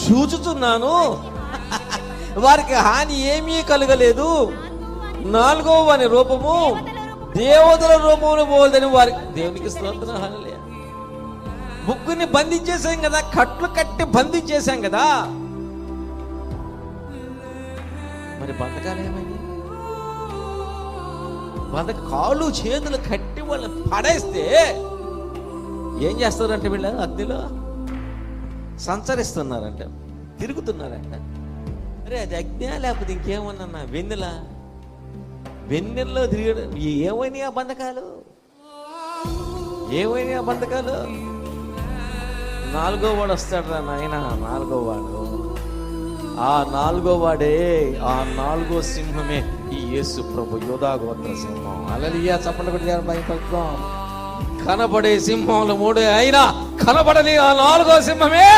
చూచుచున్నాను, వారికి హాని ఏమీ కలగలేదు. నాలుగవ వాని రూపము దేవతల రూపంలో పోలేదని వారికి. దేవునికి స్తోత్రం. హల్లెలూయా. ముగ్గురిని బంధించేసాం కదా, కట్లు కట్టి బంధించేసాం కదా, మరి బంధకాలు ఏమైంది? కాళ్ళు చేతులు కట్టి వాళ్ళని పడేస్తే ఏం చేస్తారంటే వీళ్ళు అగ్నిలో సంచరిస్తున్నారంట, తిరుగుతున్నారంట. అరే అది అగ్ని లేకపోతే ఇంకేమన్నా వెన్నెల్లో తిరగడం. ఏమైనా ఆ బంధకాలు, ఏమైనా ఆ బంధకాలు. నాలుగో వాడు వస్తాడు రా నాయన, నాలుగో వాడు. ఆ నాలుగో వాడే, ఆ నాలుగో సింహమే ఈ యేసు ప్రభు, యోధా గోత్ర సింహం. హల్లెలూయా. చప్పట్లు కొట్టి భయపడతాం. కనబడే సింహంలో మూడే అయినా కనబడని ఆ నాలుగో సింహమే